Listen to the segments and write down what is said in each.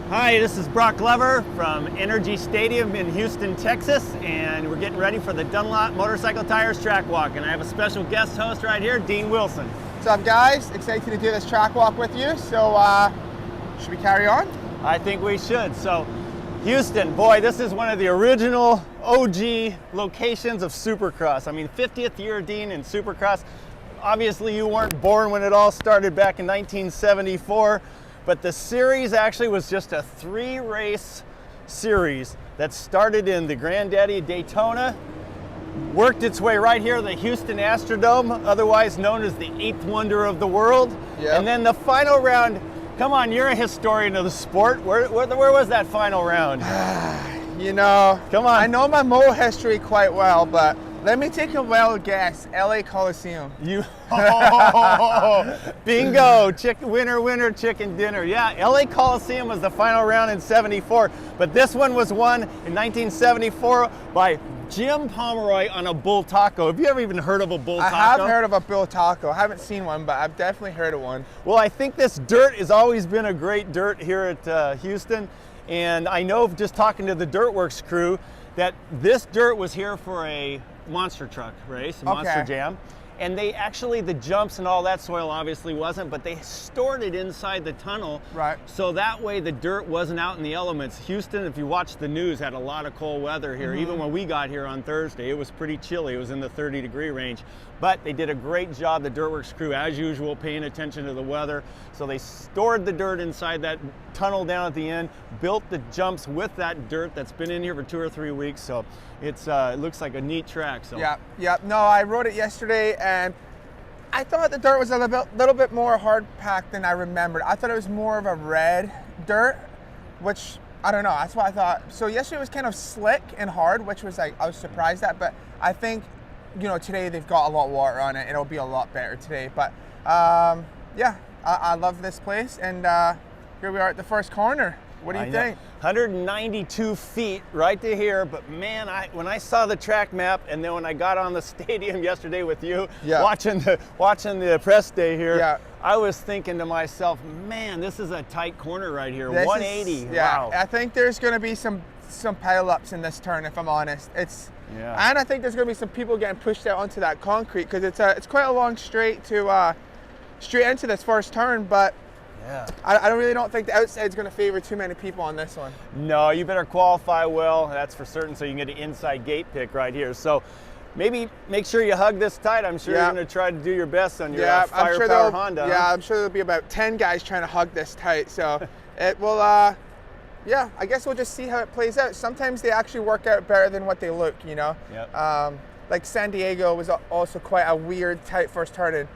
Hi, this is Broc from Energy Stadium in Houston, Texas, and we're getting ready for the Dunlop Motorcycle Tires Track Walk, and I have a special guest host right here, Dean Wilson. What's up, guys? Excited to do this track walk with you, so should we carry on? I think we should. So, Houston, boy, this is one of the original OG locations of Supercross. I mean, 50th year, Dean, in Supercross. Obviously, you weren't born when it all started back in 1974. But the series actually was just a 3-race series that started in the Granddaddy Daytona, worked its way right here, the Houston Astrodome, otherwise known as the 8th wonder of the world. Yep. And then the final round, come on, you're a historian of the sport. Where was that final round? You know, come on. I know my moto history quite well, but let me take a wild guess. LA Coliseum. Bingo! Winner, chicken dinner. Yeah, LA Coliseum was the final round in '74, but this one was won in 1974 by Jim Pomeroy on a bull taco. Have you ever even heard of a bull taco? I have heard of a bull taco. I haven't seen one, but I've definitely heard of one. Well, I think this dirt has always been a great dirt here at Houston, and I know just talking to the Dirtworks crew that this dirt was here for a monster truck race, a monster jam. And they actually, the jumps and all that soil obviously wasn't, but they stored it inside the tunnel. Right. So that way the dirt wasn't out in the elements. Houston, if you watch the news, had a lot of cold weather here. Even when we got here on Thursday, it was pretty chilly. It was in the 30-degree range. But they did a great job, the Dirtworks crew, as usual, paying attention to the weather. So they stored the dirt inside that tunnel down at the end, built the jumps with that dirt that's been in here for 2 or 3 weeks. So it's it looks like a neat track. So yeah. No, I rode it yesterday, and I thought the dirt was a little bit more hard packed than I remembered. I thought it was more of a red dirt, which I don't know. That's what I thought. So yesterday was kind of slick and hard, which was like I was surprised at. But I think, you know, today they've got a lot of water on it. It'll be a lot better today. But yeah, I love this place, and here we are at the first corner. What do you think? 192 feet right to here, but man, when I saw the track map, and then when I got on the stadium yesterday with you, watching the press day here, I was thinking to myself, man, this is a tight corner right here. 180. Wow. I think there's going to be some pile-ups in this turn, if I'm honest. And I think there's going to be some people getting pushed out onto that concrete, because it's quite a long straight to straight into this first turn, but. Yeah. I really don't think the outside's going to favor too many people on this one. No, you better qualify well, that's for certain, so you can get an inside gate pick right here. So maybe make sure you hug this tight. I'm sure you're going to try to do your best on your firepower Honda. Yeah, I'm sure there'll be about 10 guys trying to hug this tight. So it will, I guess we'll just see how it plays out. Sometimes they actually work out better than what they look, you know. Yep. Like San Diego was also quite a weird, tight first turn in.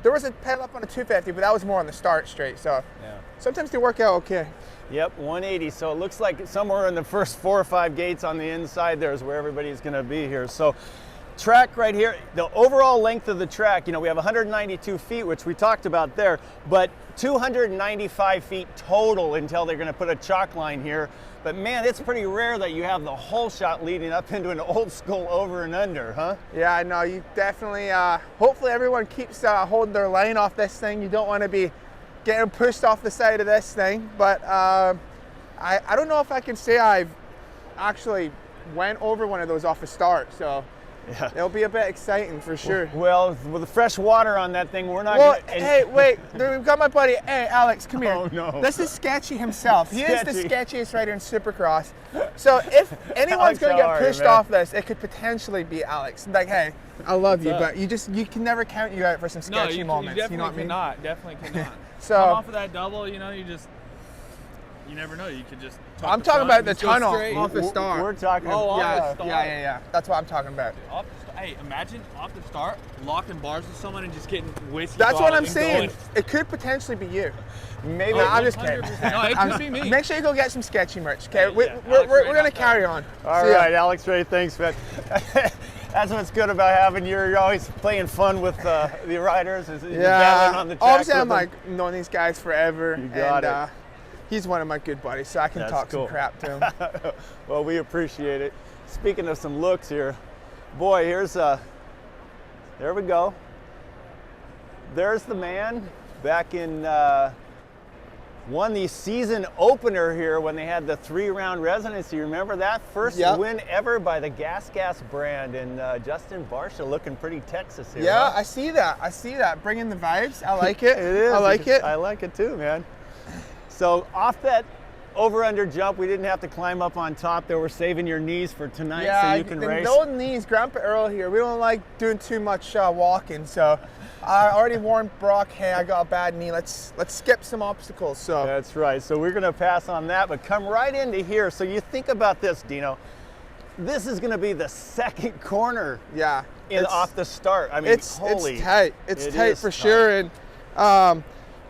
There was a pile up on a 250, but that was more on the start straight. So sometimes they work out okay. Yep, 180. So it looks like somewhere in the first 4 or 5 gates on the inside there is where everybody's going to be here. So track right here, the overall length of the track, you know, we have 192 feet, which we talked about there, but 295 feet total until they're going to put a chalk line here. But man, it's pretty rare that you have the whole shot leading up into an old school over and under, huh? Yeah, I know. You definitely, hopefully everyone keeps holding their line off this thing. You don't want to be getting pushed off the side of this thing. But I don't know if I can say I've actually went over one of those off the start. So it'll be a bit exciting for sure. Well, with the fresh water on that thing, we're not hey, wait, we've got my buddy. Hey, Alex, come here. Oh, no. This is Sketchy himself. He is the sketchiest rider in Supercross. So if anyone's going to get pushed off this, it could potentially be Alex. Like, hey, I love you, but you can never count you out for some sketchy moments. You know what I mean? Definitely cannot. So come off of that double, you know, you never know. You could just. I'm talking about the tunnel off the start. We're talking. Off the start. Yeah. That's what I'm talking about. Hey, imagine off the start, locking bars with someone and just getting whiskey. That's what I'm saying. It could potentially be you. Maybe. I'm just kidding. No, it could be me. Make sure you go get some sketchy merch. Okay, we're gonna carry on. All right, Alex Ray. Thanks, man. That's what's good about having you. You're always playing fun with the riders. On the track obviously I'm like knowing these guys forever. You got it. He's one of my good buddies, so I can talk some crap to him. Well, we appreciate it. Speaking of some looks here, boy, here's there we go. There's the man back in won the season opener here when they had the 3-round residency. Remember that? First win ever by the Gas brand, and Justin Barsha looking pretty Texas here. Yeah, huh? I see that. Bringing the vibes. I like it. It is. I like it. I like it too, man. So off that over-under jump, we didn't have to climb up on top there. We're saving your knees for tonight so you can race. No knees. Grandpa Earl here. We don't like doing too much walking, so I already warned Broc, hey, I got a bad knee. Let's skip some obstacles. So that's right. So we're going to pass on that, but come right into here. So you think about this, Dino. This is going to be the second corner. Yeah. Off the start. I mean, it's tight. It's tight for sure. And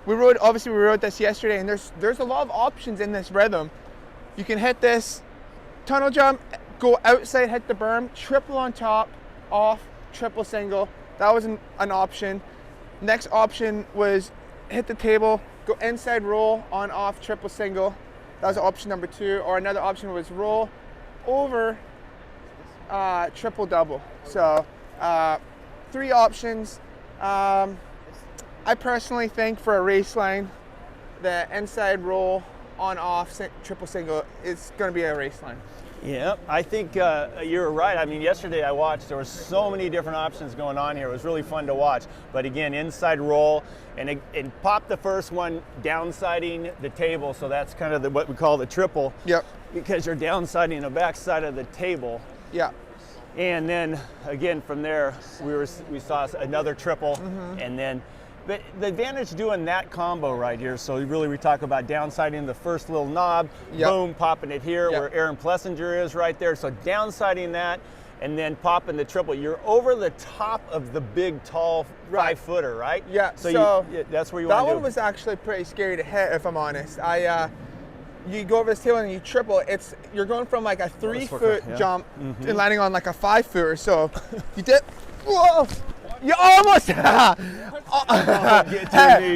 we rode this yesterday, and there's a lot of options in this rhythm. You can hit this tunnel jump, go outside, hit the berm, triple on top, off, triple single. That was an option. Next option was hit the table, go inside roll, on, off, triple single. That was option number 2. Or another option was roll over, triple double. So 3 options. I personally think for a race line, the inside roll, on, off, triple single is going to be a race line. Yeah, I think you're right. I mean, yesterday I watched, there were so many different options going on here. It was really fun to watch. But again, inside roll, and pop the first one, downsiding the table. So that's kind of what we call the triple. Yep. Because you're downsiding the backside of the table. Yeah. And then again from there, we saw another triple, and then. But the advantage doing that combo right here, so really we talk about downsiding the first little knob, boom, popping it here where Aaron Plessinger is right there. So downsiding that and then popping the triple. You're over the top of the big, tall 5-footer, right? Yeah, so that's where you want to do. That one was actually pretty scary to hit, if I'm honest. You go over this table and you triple. You're going from like a 3-foot jump and landing on like a 5-footer. So you did, whoa! You almost,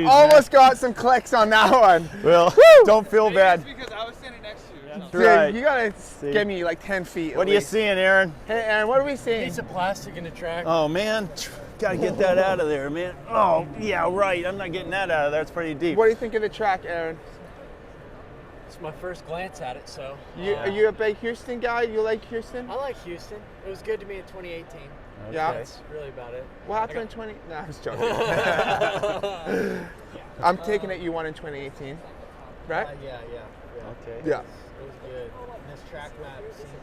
almost got some clicks on that one. Well, don't feel bad. Because I was standing next to you. Dude, right. You gotta give me like 10 feet. What are you seeing, Aaron? Hey, Aaron, what are we seeing? Piece of plastic in the track. Oh man, gotta get that out of there, man. Oh yeah, right. I'm not getting that out of there. It's pretty deep. What do you think of the track, Aaron? It's my first glance at it, so. Are you a big Houston guy? You like Houston? I like Houston. It was good to me in 2018. Okay. Yeah. That's really about it. What happened in 20? Nah, I'm just joking. I'm taking it you won in 2018, right? Yeah. Okay. Yeah. It was good. And this track map seems to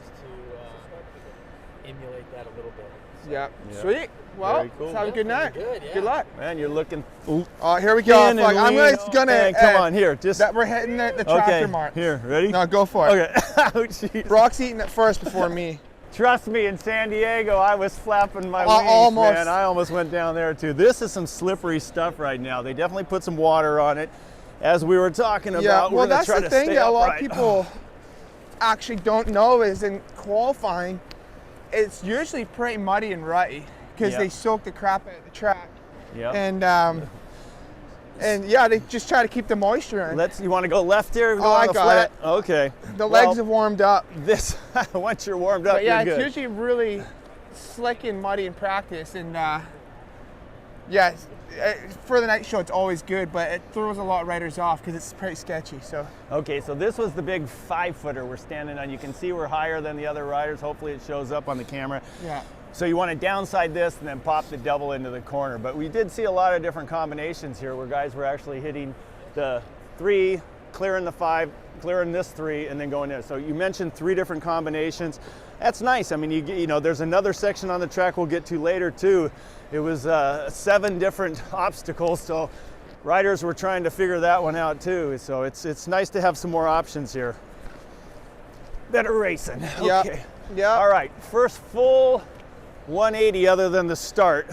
emulate that a little bit. Yeah. Yeah. Sweet. Well, Very cool. let's have a good night. Good, yeah. Good luck. Man, you're looking. Oh, here we go. In and Fuck, I'm lean. gonna Man, come on here. Just that we're hitting the tractor mark. Here, ready? No, go for it. Okay. Oh, jeez. Broc's eating it first before me. Trust me, in San Diego, I was flapping my wings, almost. man. I almost went down there too. This is some slippery stuff right now. They definitely put some water on it, as we were talking about. Yeah, We're well, gonna that's try the to thing stay that a lot of upright. people actually don't know is in qualifying, it's usually pretty muddy and rutty because they soak the crap out of the track. Yep. And yeah, they just try to keep the moisture in. You want to go left here? Go Oh, on I the got flat? it. Okay. The legs have warmed up. This once you're warmed up, But yeah, you're it's good. usually really slick and muddy in practice, and for the night show it's always good, but it throws a lot of riders off because it's pretty sketchy. So Okay, so this was the big 5-footer we're standing on. You can see we're higher than the other riders. Hopefully it shows up on the camera. yeah, So you want to downside this and then pop the double into the corner. But we did see a lot of different combinations here where guys were actually hitting the 3, clearing the 5, clearing this 3, and then going in. So you mentioned 3 different combinations. That's nice. I mean, you know, there's another section on the track we'll get to later too. It was 7 different obstacles, so riders were trying to figure that one out too. So it's nice to have some more options here that are racing. Okay. yeah. All right, first full 180 other than the start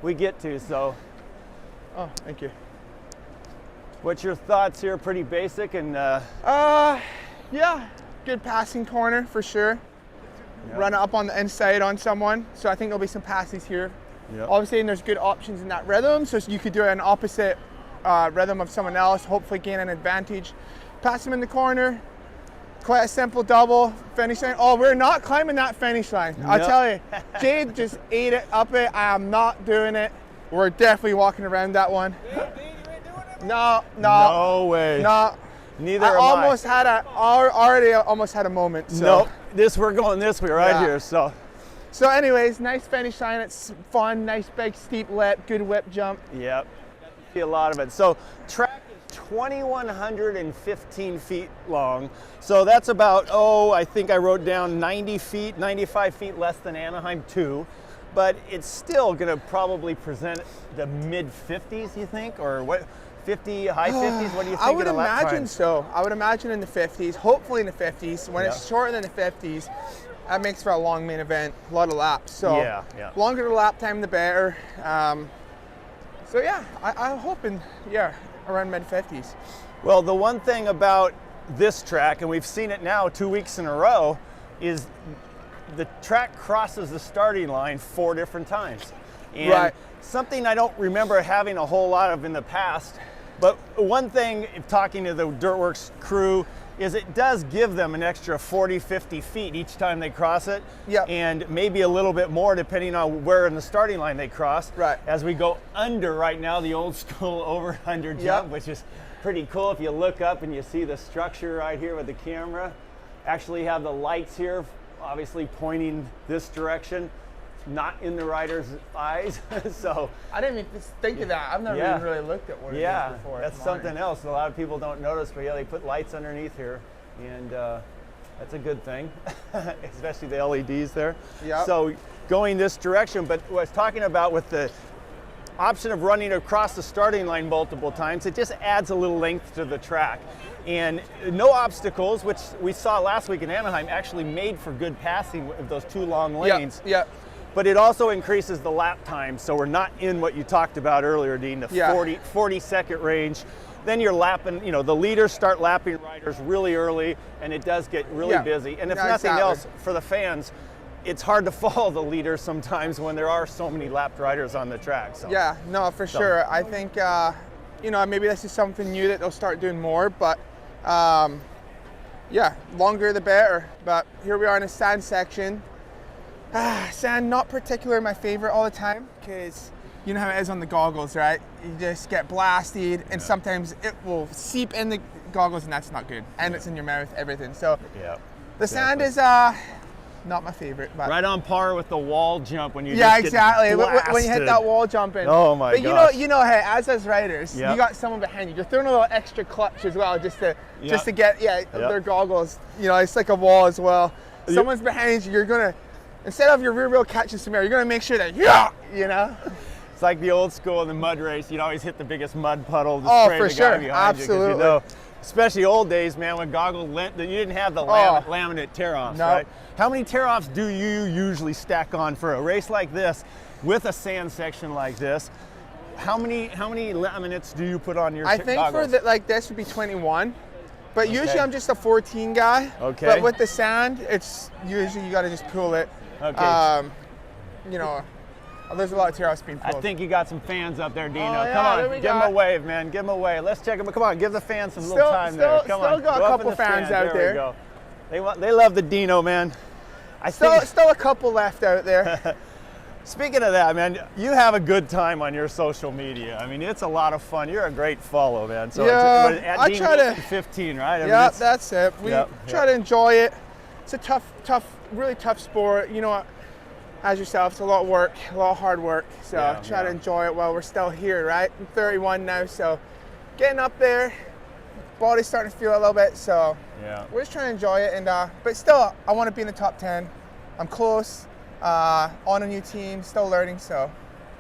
we get to. So Oh, thank you. what's your thoughts here? Pretty basic and Yeah, good passing corner for sure. Yeah. Run up on the inside on someone, so I think there'll be some passes here. Yep. Obviously, there's good options in that rhythm, so you could do an opposite rhythm of someone else, hopefully gain an advantage. Pass them in the corner, quite a simple double, finish line. Oh, we're not climbing that finish line. I'll Yep. tell you, Jade just ate it, up it. I am not doing it. We're definitely walking around that one. No. No way. No. Neither I am almost had a moment. So. Nope. We're going this way right here. So anyways, nice finish line. It's fun. Nice big steep lip. Good whip jump. yep. See a lot of it. So track is 2,115 feet long. So that's about, I think I wrote down 90 feet, 95 feet less than Anaheim 2. But it's still going to probably present the mid 50s, you think? Or what? 50, high 50s? What do you think? I would of the lap imagine time? so. I would imagine in the 50s, hopefully in the 50s. When it's shorter than the 50s, that makes for a long main event, a lot of laps. So longer the lap time, the better. So yeah, I'm hoping, around mid 50s. Well, the one thing about this track, and we've seen it now 2 weeks in a row, is the track crosses the starting line 4 different times. And something I don't remember having a whole lot of in the past, but one thing, talking to the Dirtworks crew, is it does give them an extra 40, 50 feet each time they cross it. Yep. And maybe a little bit more depending on where in the starting line they cross. Right. As we go under right now, the old school over-under jump, which is pretty cool. If you look up and you see the structure right here with the camera, actually have the lights here, obviously pointing this direction, not in the rider's eyes. So I didn't even think of that. I've never even really looked at one of these before. That's something else a lot of people don't notice, but they put lights underneath here, and that's a good thing, especially the LEDs there. Yep. So going this direction, but what I was talking about with the option of running across the starting line multiple times, it just adds a little length to the track. And no obstacles, which we saw last week in Anaheim, actually made for good passing with those 2 long lanes. Yeah. But it also increases the lap time, so we're not in what you talked about earlier, Dean, the 40-second range. Then you're lapping, the leaders start lapping riders really early, and it does get really busy. And if nothing else, for the fans, it's hard to follow the leaders sometimes when there are so many lapped riders on the track. So. Yeah, no, for sure. I think, maybe this is something new that they'll start doing more, but longer the better. But here we are in a sand section. Sand, not particularly my favorite all the time, because you know how it is on the goggles, right? You just get blasted, and sometimes it will seep in the goggles, and that's not good. And it's in your mouth, everything. So the sand is not my favorite. But right on par with the wall jump when you exactly. When you hit that wall jump in. Oh my gosh. But hey, as us riders, you got someone behind you. You're throwing a little extra clutch as well, just to get their goggles. It's like a wall as well. Someone's behind you. You're gonna, instead of your rear wheel catching some air, you're gonna make sure that It's like the old school in the mud race. You'd always hit the biggest mud puddle to spray the guy behind you. Absolutely. Especially old days, man, when goggles you didn't have the laminate tear-offs, right? How many tear-offs do you usually stack on for a race like this with a sand section like this? How many laminates do you put on your goggles? I think for this would be 21. But usually I'm just a 14 guy. Okay. But with the sand, it's usually you got to just pull it. Okay. There's a lot of tear-offs being pulled. I think you got some fans up there, Dino. Come on, give them a wave, man. Give them a wave. Let's check them. Come on, give the fans some little time there. Come on. Still got a couple fans out there. We go. They love the Dino, man. Still a couple left out there. Speaking of that, man, you have a good time on your social media. I mean, it's a lot of fun. You're a great follow, man. So I try to 15, right? That's it. We try to enjoy it. It's a really tough sport. You know, as yourself, it's a lot of work, a lot of hard work. So try to enjoy it while we're still here, right? I'm 31 now, so getting up there, body's starting to feel a little bit. So we're just trying to enjoy it, and but still, I want to be in the top 10. I'm close. On a new team, still learning, so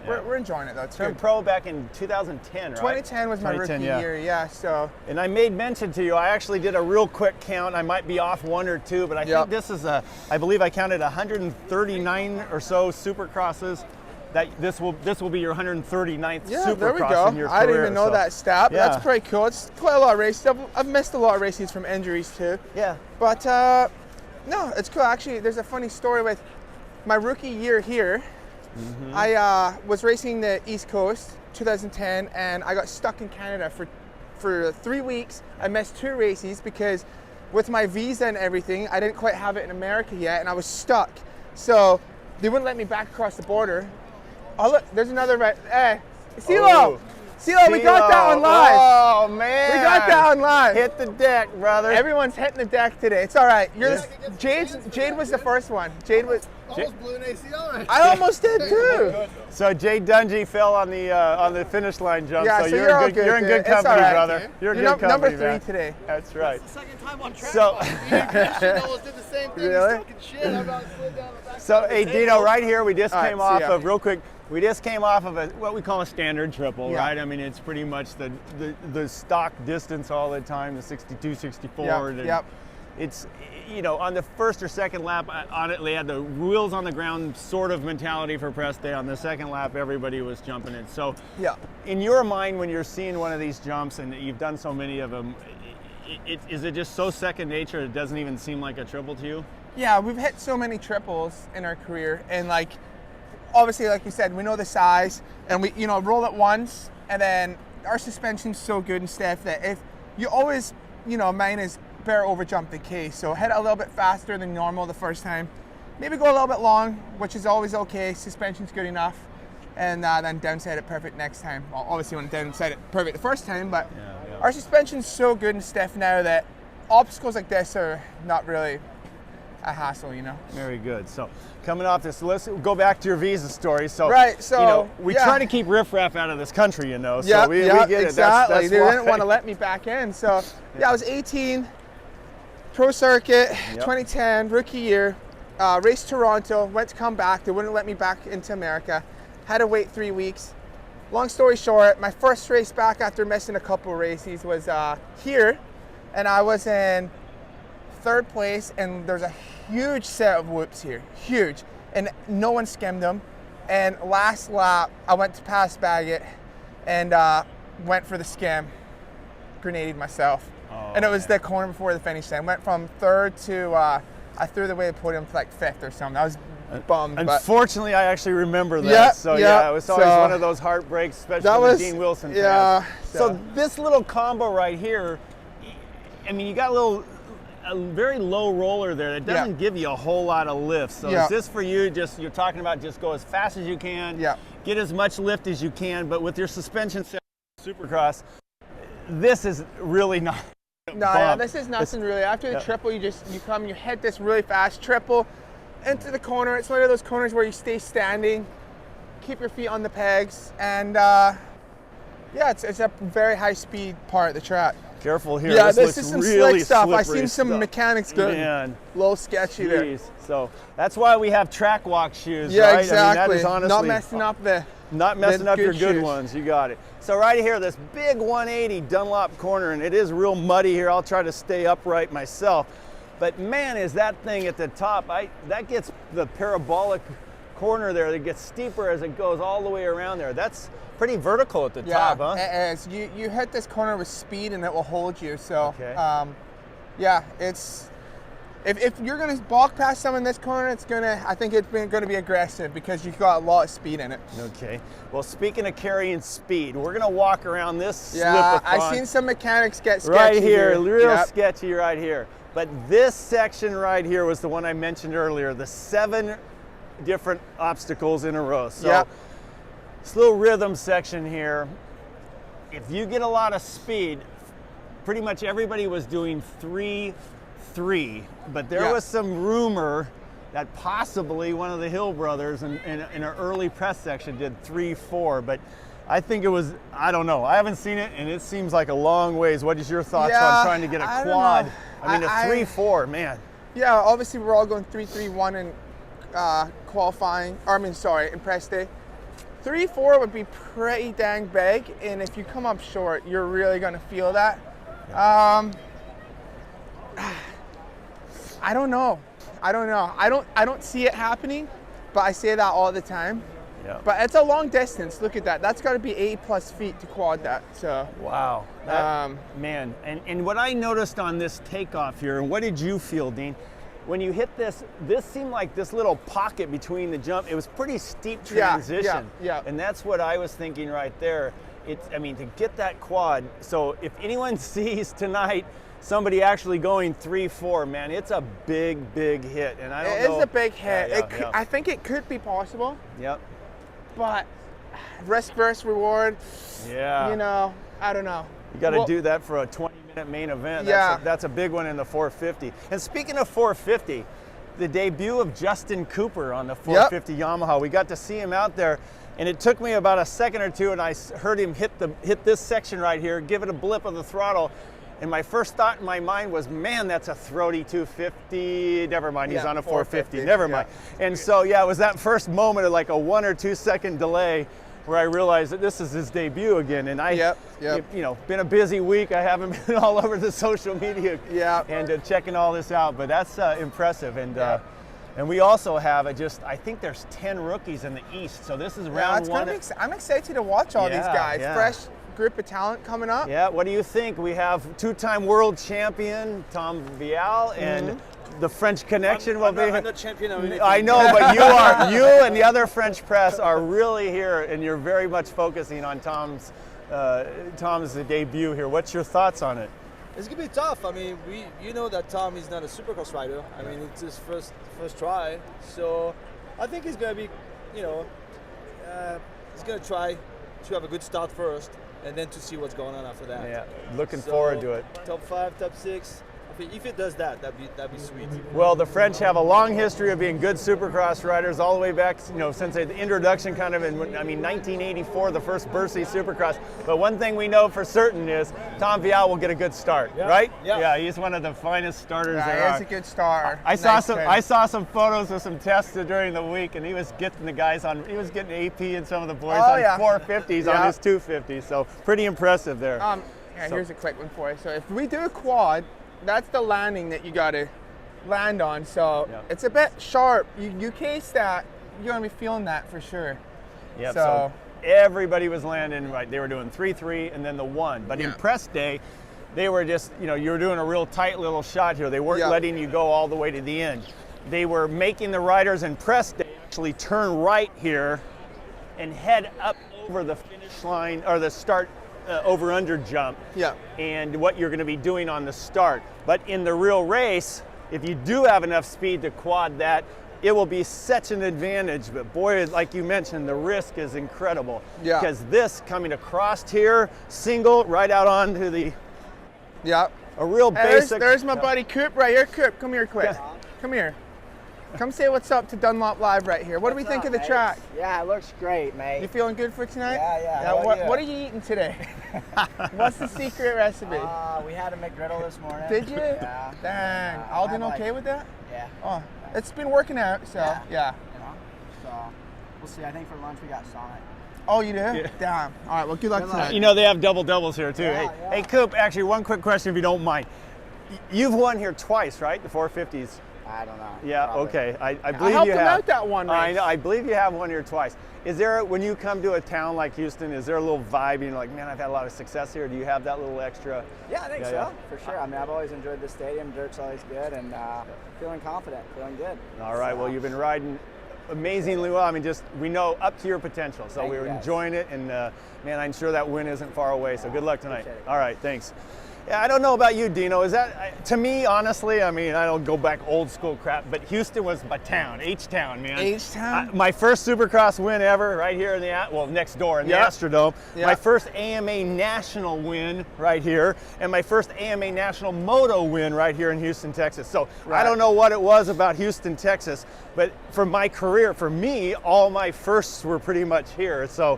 we're enjoying it though. It's turned pro back in 2010, right? 2010 was my rookie year, so. And I made mention to you, I actually did a real quick count. I might be off 1 or 2, but I think this is I believe I counted 139 or so Supercrosses. That this will be your 139th Supercross there we go. in your career. I didn't even know that stat, but that's pretty cool. It's quite a lot of races. I've missed a lot of races from injuries too. Yeah. But no, it's cool. Actually, there's a funny story with my rookie year here. I was racing the East Coast 2010, and I got stuck in Canada for 3 weeks. I missed 2 races because with my visa and everything, I didn't quite have it in America yet, and I was stuck. So they wouldn't let me back across the border. Oh look, there's another right. Hey, CeeLo! CeeLo, we got that one live. Oh, man. We got that one live. Hit the deck, brother. Everyone's hitting the deck today. It's all right. Jade was the first one. Jade was. Almost blew an ACL right I almost did too. So Jade Dungy fell on the finish line jump. Yeah, so so you're good. you're in good It's company, all right. brother. You're good company, number 3 man. today. That's right. It's the second time on track. So- almost did the same thing. Really? He's talking shit. I'm about to slid down the back. So, hey, Dino, right here, we just All right, came see off ya. of, real quick, we just came off of what we call a standard triple, Yeah. right? I mean, it's pretty much the stock distance all the time, the 62, 64. and Yep. It's, on the first or second lap, on it, they had the wheels on the ground sort of mentality for press day. On the second lap, everybody was jumping it. So, Yeah. in your mind, when you're seeing one of these jumps and you've done so many of them, is it just so second nature it doesn't even seem like a triple to you? Yeah, we've hit so many triples in our career, and obviously, like you said, we know the size, and we, roll it once, and then our suspension's so good and stiff that if you always, mine is better over jump the case, so hit it a little bit faster than normal the first time, maybe go a little bit long, which is always okay. Suspension's good enough, and then downside it perfect next time. Well, obviously, want to downside it perfect the first time, but Yeah. our suspension's so good and stiff now that obstacles like this are not really a hassle, Very good. So coming off this, let's go back to your visa story. So, Right, so, we yeah. try to keep riffraff out of this country, So Yeah, we get it. exactly. That's They why. didn't want to let me back in. So, I was 18, pro circuit, 2010, rookie year, raced Toronto, went to come back. They wouldn't let me back into America. Had to wait 3 weeks. Long story short, my first race back after missing a couple races was here, and I was in 3rd place, and there's a huge set of whoops here, huge, and no one skimmed them. And last lap, I went to pass bag it, and went for the skim, grenaded myself, and it was the corner before the finish line. Went from 3rd to I threw the way the podium to 5th or something. I was bummed. But Unfortunately, I actually remember that. Yeah, so yeah, it was always so one of those heartbreaks, especially that with was- Dean Wilson fans. yeah, So so- this little combo right here, I mean, you got a very low roller there that doesn't give you a whole lot of lift. So Yeah. is this for you? You're talking about just go as fast as you can, Yeah. get as much lift as you can, but with your suspension set Supercross, this is really not. No, yeah, this is nothing really. After the yeah. triple, you hit this really fast triple into the corner. It's one of those corners where you stay standing, keep your feet on the pegs, and it's a very high speed part of the track. Careful here. Yeah, this this is looks some really slick stuff. I've slippery seen some stuff. mechanics good. Man. A little sketchy there. Jeez. So that's why we have track walk shoes, Yeah, right? exactly. I mean, that is honestly Not messing up the. not messing the up your good good shoes. ones. You got it. So right here, this big 180 Dunlop corner, and it is real muddy here. I'll try to stay upright myself. But man, is that thing at the top, that gets the parabolic corner there that gets steeper as it goes all the way around there. That's pretty vertical at the top, huh? It is. You hit this corner with speed and it will hold you. So, Okay. it's if you're gonna balk past someone in this corner, I think it's gonna be aggressive because you've got a lot of speed in it. Okay. Well, speaking of carrying speed, we're gonna walk around this Yeah, slip-a-thon. I've seen some mechanics get sketchy right here, real Yep. sketchy right here. But this section right here was the one I mentioned earlier, the 7 different obstacles in a row. So Yep. this little rhythm section here, if you get a lot of speed, pretty much everybody was doing 3-3, but there Yeah. was some rumor that possibly one of the Hill brothers in an early press section did 3-4, but I think it was, I don't know. I haven't seen it, and it seems like a long ways. What is your thoughts Yeah, on trying to get a I don't quad? know. I mean, a 3-4, man. Yeah, obviously we're all going 3-3-1 in qualifying. In press day. 3-4 would be pretty dang big, and if you come up short, you're really going to feel that. I don't know. I don't see it happening, but I say that all the time. Yeah. But it's a long distance. Look at that. That's got to be 80+ feet to quad that. So. Wow. Man, and what I noticed on this takeoff here, and what did you feel, Dean? When you hit this seemed like this little pocket between the jump. It was pretty steep transition. Yeah. And that's what I was thinking right there. To get that quad, so if anyone sees tonight somebody actually going 3-4, man, it's a big hit. And I don't know. It is a big hit. Yeah. I think it could be possible. Yep. But risk versus reward. Yeah. You know, I don't know. You got to Well, do that for a 20-minute main event. Yeah. That's a big one in the 450. And speaking of 450, the debut of Justin Cooper on the 450 Yamaha. We got to see him out there, and it took me about a second or two, and I heard him hit this section right here, give it a blip of the throttle. And my first thought in my mind was, man, that's a throaty 250. Never mind, he's Yeah, on a 450. 450, Never mind. And so, yeah, it was that first moment of like a 1 or 2 second delay where I realized that this is his debut again. And I, you know, been a busy week. I haven't been all over the social media and checking all this out, but that's impressive. And and we also have I think there's 10 rookies in the East. So this is round one. I'm excited to watch all these guys. Fresh group of talent coming up. Yeah, what do you think? We have two-time world champion Tom Vial and the French connection will be. I'm not champion of anything. I know, but you are. You and the other French press are really here, and you're very much focusing on Tom's debut here. What's your thoughts on it? It's gonna be tough. I mean, you know that Tom is not a Supercross rider. I mean, it's his first try, so I think he's gonna be, you know, he's gonna try to have a good start first, and then to see what's going on after that. Yeah, looking forward to it. Top 5, top 6. If it does that, that'd be sweet. Well, the French have a long history of being good Supercross riders, all the way back, you know, since the introduction kind of in, 1984, the first Bercy Supercross. But one thing we know for certain is Tom Vial will get a good start, right? Yeah, he's one of the finest starters there are. He's a good starter. I saw some photos of some tests during the week, and he was getting the guys on. He was getting AP and some of the boys on 450s on his 250s. So pretty impressive there. Here's a quick one for you. So if we do a quad, that's the landing that you got to land on. So it's a bit sharp. You case that, you're going to be feeling that for sure. Yeah. So everybody was landing right. They were doing 3-3 and then the 1. But in press day, they were just, you know, you were doing a real tight little shot here. They weren't letting you go all the way to the end. They were making the riders in press day actually turn right here and head up over the finish line or the start over-under jump, and what you're going to be doing on the start. But in the real race, if you do have enough speed to quad that, it will be such an advantage. But boy, like you mentioned, the risk is incredible. Because this coming across here, single, right out onto the, a real basic. There's my buddy Coop right here. Coop, come here quick. Come here. Come say what's up to Dunlop Live right here. What do we think of the track? Yeah, it looks great, mate. You feeling good for tonight? Yeah. What are you eating today? What's the secret recipe? We had a McGriddle this morning. Did you? Yeah. Dang. Alden okay with that? Yeah. Oh, it's been working out, so yeah. You know, so we'll see. I think for lunch we got Sonic. Oh, you do? Yeah. Damn. All right, well, good luck tonight. You know, they have double-doubles here, too. Hey, Coop, actually, one quick question, if you don't mind. You've won here twice, right? The 450s. I don't know. Yeah, probably. Okay. I believe I helped you him have. out that one race. I know. I believe you have won here twice. Is there, when you come to a town like Houston, is there a little vibe? You're like, man, I've had a lot of success here. Do you have that little extra? Yeah, I think so, for sure. I mean, I've always enjoyed the stadium. Dirt's always good, and feeling confident, feeling good. All right. Well, you've been riding amazingly well. I mean, just we know up to your potential. So we're enjoying it, and man, I'm sure that win isn't far away. So good luck tonight. All right. Thanks. Yeah, I don't know about you, Dino. Is that, to me, honestly, I mean, I don't go back old school crap, but Houston was my town, H-Town, man. H-Town? My first Supercross win ever, right here in the, next door in the Astrodome. My first AMA National win right here, and my first AMA National Moto win right here in Houston, Texas. So I don't know what it was about Houston, Texas, but for my career, for me, all my firsts were pretty much here. So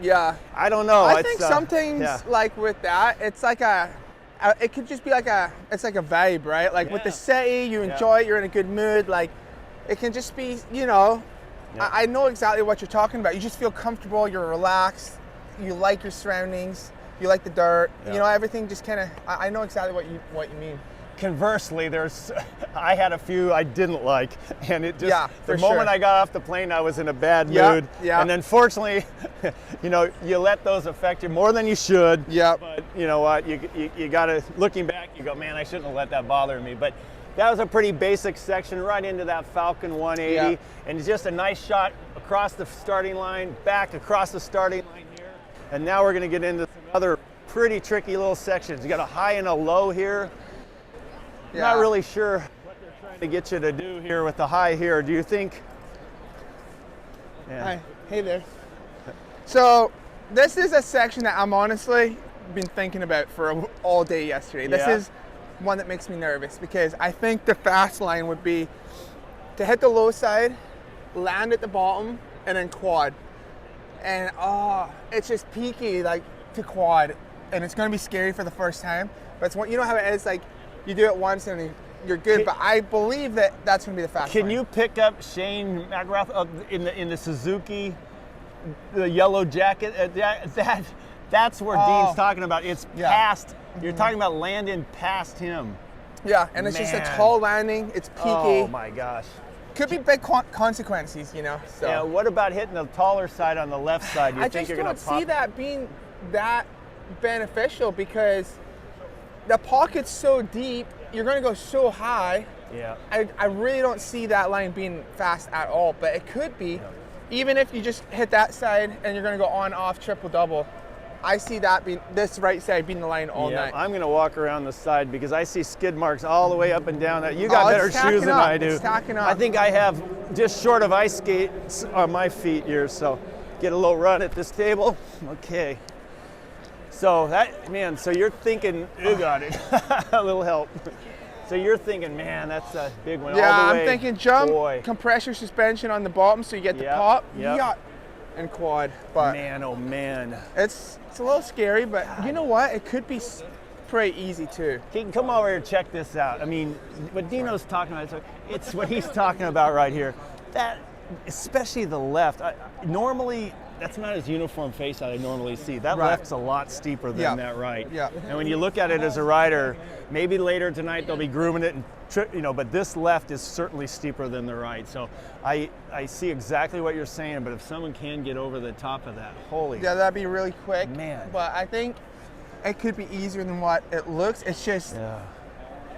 I don't know. I think some things like with that, it's like it could just be like it's like a vibe, right? Like with the city, you enjoy it, you're in a good mood. Like it can just be, you know, I know exactly what you're talking about. You just feel comfortable, you're relaxed, you like your surroundings, you like the dirt, you know, everything just kind of, I know exactly what you mean. Conversely, I had a few I didn't like, and it just, the moment I got off the plane, I was in a bad mood. And then fortunately, you know, you let those affect you more than you should. But you know what, you gotta, looking back, you go, man, I shouldn't have let that bother me. But that was a pretty basic section right into that Falcon 180, and just a nice shot across the starting line, back across the starting line here. And now we're gonna get into some other pretty tricky little sections. You got a high and a low here. Not really sure what they're trying to get you to do here with the high here. Do you think? Hi. Hey there. So This is a section that I'm honestly been thinking about for all day yesterday. This is one that makes me nervous because I think the fast line would be to hit the low side, land at the bottom, and then quad. And it's just peaky like to quad, and it's going to be scary for the first time. But it's you know how it is, like you do it once and you're good. But I believe that that's going to be the fast line. Can you pick up Shane McGrath in the Suzuki, the yellow jacket? That's where Dean's talking about. It's past. You're talking about landing past him. Yeah, and it's just a tall landing. It's peaky. Oh my gosh. Could be big consequences, you know. So. Yeah. What about hitting the taller side on the left side? You I think just you're gonna don't pop? see that being that beneficial because the pocket's so deep. You're going to go so high. Yeah. I really don't see that line being fast at all, but it could be. Even if you just hit that side and you're going to go on, off, triple, double. I see that being this right side being the line all night. I'm going to walk around the side because I see skid marks all the way up and down. You got better shoes than I do. It's tacking up. I think I have just short of ice skates on my feet here, so get a little run at this table. Okay. So so you're thinking, you got it. A little help. So you're thinking, man, that's a big one. Yeah, all the way. I'm thinking jump, Boy. compressor suspension on the bottom so you get the pop. Yep. And quad. But man, oh man. It's a little scary, but you know what? It could be pretty easy too. Keaton, come over here and check this out. I mean, what Dino's talking about, it's what he's talking about right here. That, especially the left, normally that's not as uniform face that I normally see. That left's a lot steeper than that right. Yeah. And when you look at it as a rider, maybe later tonight they'll be grooming it and but this left is certainly steeper than the right. So I see exactly what you're saying, but if someone can get over the top of that, holy. Yeah, that'd be really quick. Man. But I think it could be easier than what it looks. It's just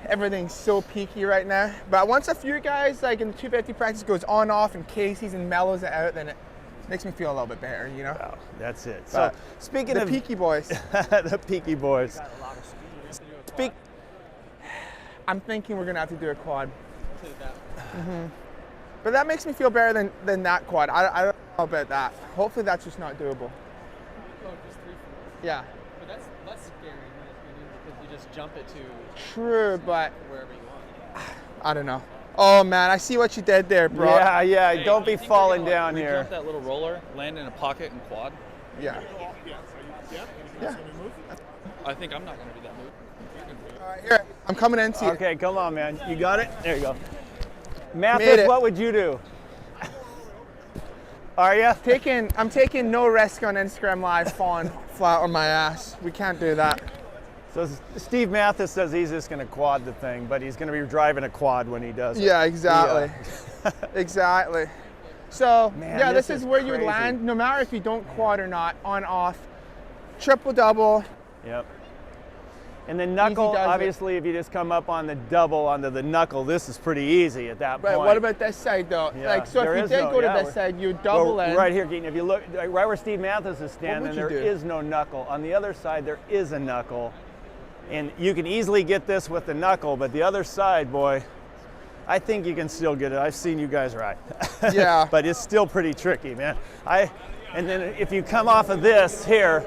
everything's so peaky right now. But once a few guys like in the 250 practice goes on, off, and Casey's and mellows it out, then it makes me feel a little bit better, you know? Wow, that's it. So speaking the of peaky boys. the peaky boys. I'm thinking we're gonna have to do a quad. But that makes me feel better than that quad. I don't know about that. Hopefully that's just not doable. Oh, just 3 4. Yeah. But that's less scary in my opinion because you just jump it to True, but wherever you want. I don't know. Oh man, I see what you did there, bro. Yeah, Hey, don't do be you think falling they're gonna, down here. Jump that little roller, land in a pocket and quad. Yeah. I think I'm not gonna do that move. All right, here. I'm coming into you. Okay, come on, man. You got it? There you go. Made Mathis, it. what would you do? Are you? I'm taking no risk on Instagram Live falling flat on my ass. We can't do that. So Steve Mathis says he's just going to quad the thing, but he's going to be driving a quad when he does it. Yeah, exactly. Exactly. So, Man, yeah, this this is is where you would crazy. land, no matter if you don't quad or not, on, off, triple, double. Yep. And the knuckle, does it. obviously, if you just come up on the double onde the knuckle, this is pretty easy at that Right, point. what about this side, though? Yeah, Like, so there if you is did no- go to yeah, this side, you would double Well, in. right here, Keaton, if you look, right where Steve Mathis is standing, would there you do? is no knuckle. On the other side, there is a knuckle. And you can easily get this with the knuckle, but the other side, boy, I think you can still get it. I've seen you guys ride. Yeah. But it's still pretty tricky, man. And then if you come off of this here,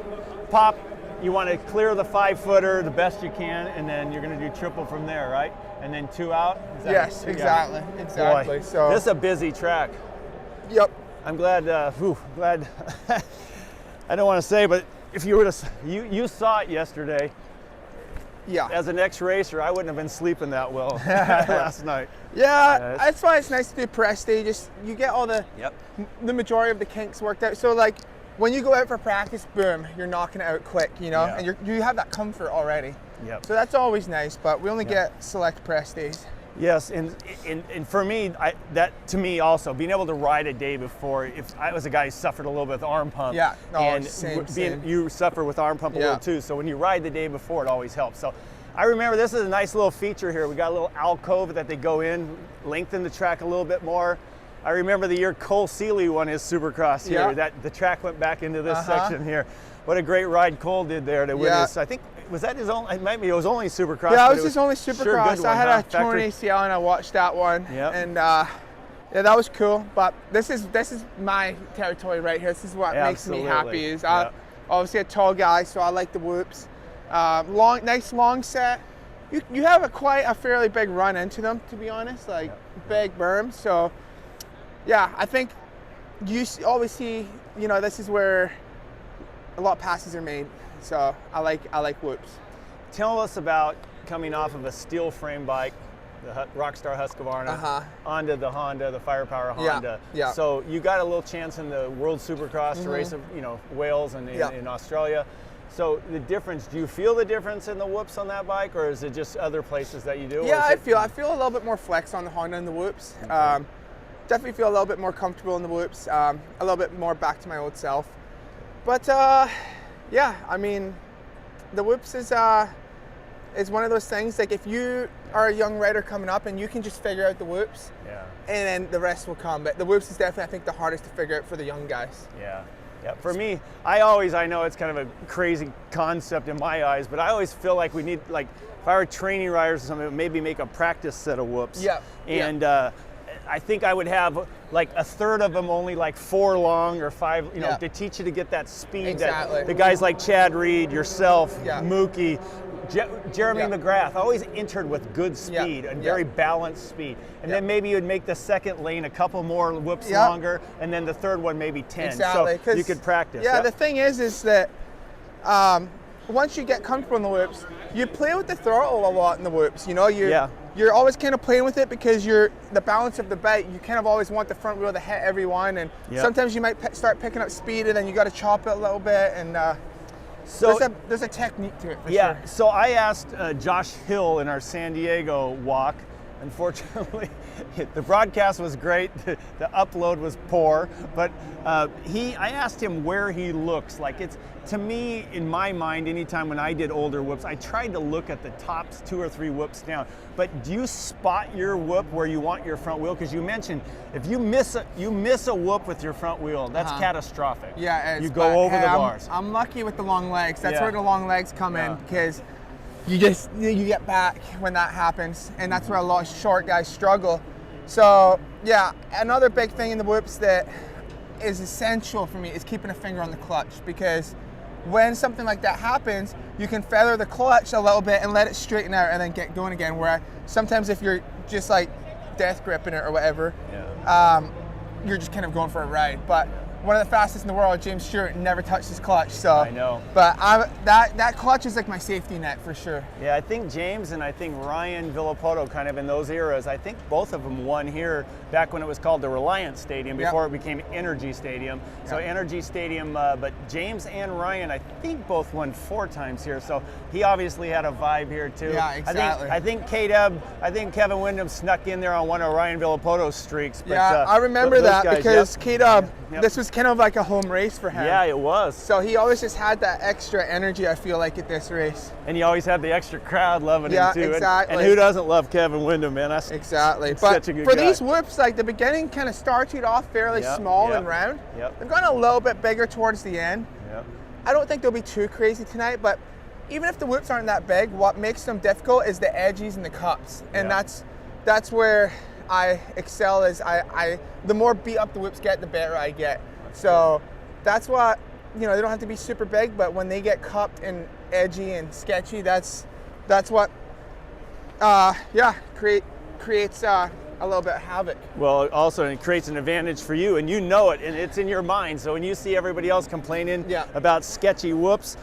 pop, you want to clear the 5-footer the best you can, and then you're going to do triple from there, right? And then 2 out? Is that- Yes, yeah. exactly. Boy, So this is a busy track. Yep. I'm glad, glad, I don't want to say, but if you were to, you saw it yesterday. Yeah. As an ex-racer, I wouldn't have been sleeping that well last night. Yeah, that's why it's nice to do press day. Just you get all the Yep. the majority of the kinks worked out. So like when you go out for practice, boom, you're knocking it out quick, you know, Yeah. and you have that comfort already. Yep. So that's always nice. But we only get select press days. Yes, and for me, that to me also, being able to ride a day before, if I was a guy who suffered a little bit with arm pump, Yeah, no, and same. you suffer with arm pump a Yeah. little too, so when you ride the day before, it always helps. So I remember this is a nice little feature here. We got a little alcove that they go in, lengthen the track a little bit more. I remember the year Cole Seeley won his Supercross here, Yeah. that the track went back into this section here. What a great ride Cole did there to win Yeah. this. I think, was that his only, it was only Supercross. Yeah, but it was his only sure Supercross. good I one, had huh? a torn Factory- ACL and I watched that one. Yep. And yeah, that was cool. But this is my territory right here. This is what makes me Absolutely. happy. Is Yep. obviously a tall guy, so I like the whoops. Nice long set. You have quite a fairly big run into them, to be honest, like big berms. So yeah, I think you always see, you know, this is where a lot of passes are made. So I like whoops. Tell us about coming off of a steel frame bike, the Rockstar Husqvarna, onto the Honda, the Firepower Honda. Yeah. So you got a little chance in the World Supercross to race, you know, Wales and in Australia. So the difference, do you feel the difference in the whoops on that bike, or is it just other places that you do? Yeah, I feel a little bit more flex on the Honda and the whoops. Okay. Definitely feel a little bit more comfortable in the whoops, a little bit more back to my old self. But yeah, I mean, the whoops is one of those things, like if you are a young rider coming up and you can just figure out the whoops, and then the rest will come. But the whoops is definitely, I think, the hardest to figure out for the young guys. Yeah. Yeah, for me, I know it's kind of a crazy concept in my eyes, but I always feel like we need, like, if I were training riders or something, maybe make a practice set of whoops. Yeah. And I think I would have like a third of them only like 4 long or 5, you know, to teach you to get that speed. Exactly. That the guys like Chad Reed, yourself, Yeah. Mookie, Jeremy Yeah. McGrath always entered with good speed and very balanced speed. And then maybe you'd make the second lane a couple more whoops longer, and then the third one maybe 10. Exactly. So you could practice. Yeah, the thing is that once you get comfortable in the whoops, you play with the throttle a lot in the whoops. You know, you're always kind of playing with it because the balance of the bike, you kind of always want the front wheel to hit everyone, and sometimes you might start picking up speed, and then you got to chop it a little bit, and so there's a technique to it for sure. So I asked Josh Hill in our San Diego walk. Unfortunately, the broadcast was great, the upload was poor, but I asked him where he looks. Like, it's, to me, in my mind, anytime when I did older whoops, I tried to look at the tops 2 or 3 whoops down. But do you spot your whoop where you want your front wheel? Because you mentioned if you miss a whoop with your front wheel, that's catastrophic. Yeah, you go over the bars. I'm lucky with the long legs. That's where the long legs come in, because you get back when that happens, and that's where a lot of short guys struggle. So yeah, another big thing in the whoops that is essential for me is keeping a finger on the clutch, because when something like that happens, you can feather the clutch a little bit and let it straighten out and then get going again, where sometimes if you're just like death gripping it or whatever, you're just kind of going for a ride. But one of the fastest in the world, James Stewart, never touched his clutch. So I know. But that clutch is like my safety net for sure. Yeah, I think James and I think Ryan Villapoto, kind of in those eras, I think both of them won here back when it was called the Reliance Stadium before it became Energy Stadium. So Energy Stadium, but James and Ryan, I think both won 4 times here. So he obviously had a vibe here too. Yeah, exactly. I think Kevin Windham snuck in there on one of Ryan Villapoto's streaks. But, I remember that guys, because K-Dub, this was kind of like a home race for him. Yeah, it was. So he always just had that extra energy, I feel like, at this race. And he always had the extra crowd loving him too. Exactly. And who doesn't love Kevin Windham, man? Exactly. But But such a good for guy. these whoops, like the beginning kind of started off fairly small and round. They've gone a little bit bigger towards the end. I don't think they'll be too crazy tonight, but even if the whoops aren't that big, what makes them difficult is the edges and the cups. And that's where I excel. Is the more beat up the whoops get, the better I get. So that's what, you know, they don't have to be super big, but when they get cupped and edgy and sketchy, that's what creates a little bit of havoc. Well, also it creates an advantage for you, and you know it, and it's in your mind. So when you see everybody else complaining about sketchy whoops,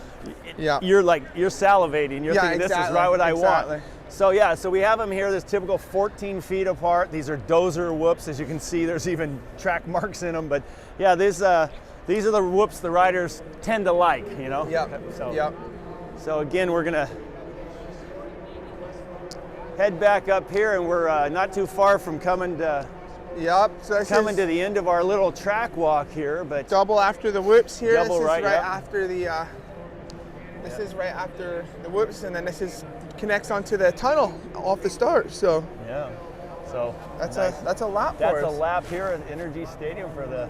you're salivating. You're thinking, this is right what I want. So so we have them here, this typical 14 feet apart. These are dozer whoops. As you can see, there's even track marks in them. But yeah, these are the whoops the riders tend to like, you know? So again, we're gonna head back up here, and we're not too far from coming to to the end of our little track walk here. But double after the whoops here. Double, this is right after the this is right after the whoops, and then this connects onto the tunnel off the start. So so that's a lap. That's a lap here at Energy Stadium for the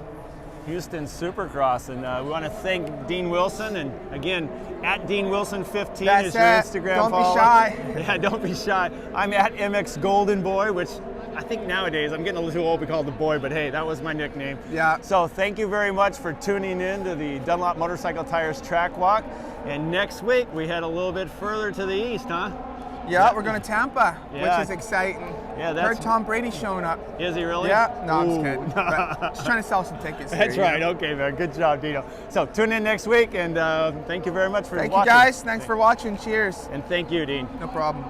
Houston Supercross, and we want to thank Dean Wilson, and again, at Dean Wilson 15 is your Instagram Don't follow. be shy. Yeah, don't be shy. I'm at MX Golden Boy, which I think nowadays I'm getting a little too old to be called the boy, but hey, that was my nickname. Yeah. So thank you very much for tuning in to the Dunlop Motorcycle Tires Track Walk. And next week we head a little bit further to the east, huh? Yeah, we're going to Tampa, Yeah. which is exciting. Yeah, Heard Tom Brady's showing up. Is he really? Yeah, no, I'm just Ooh. kidding. But just trying to sell some tickets. That's here, right. you know? Okay, man. Good job, Dino. So tune in next week, and thank you very much for Thank watching. you guys. Thanks for watching. Cheers. And thank you, Dean. No problem.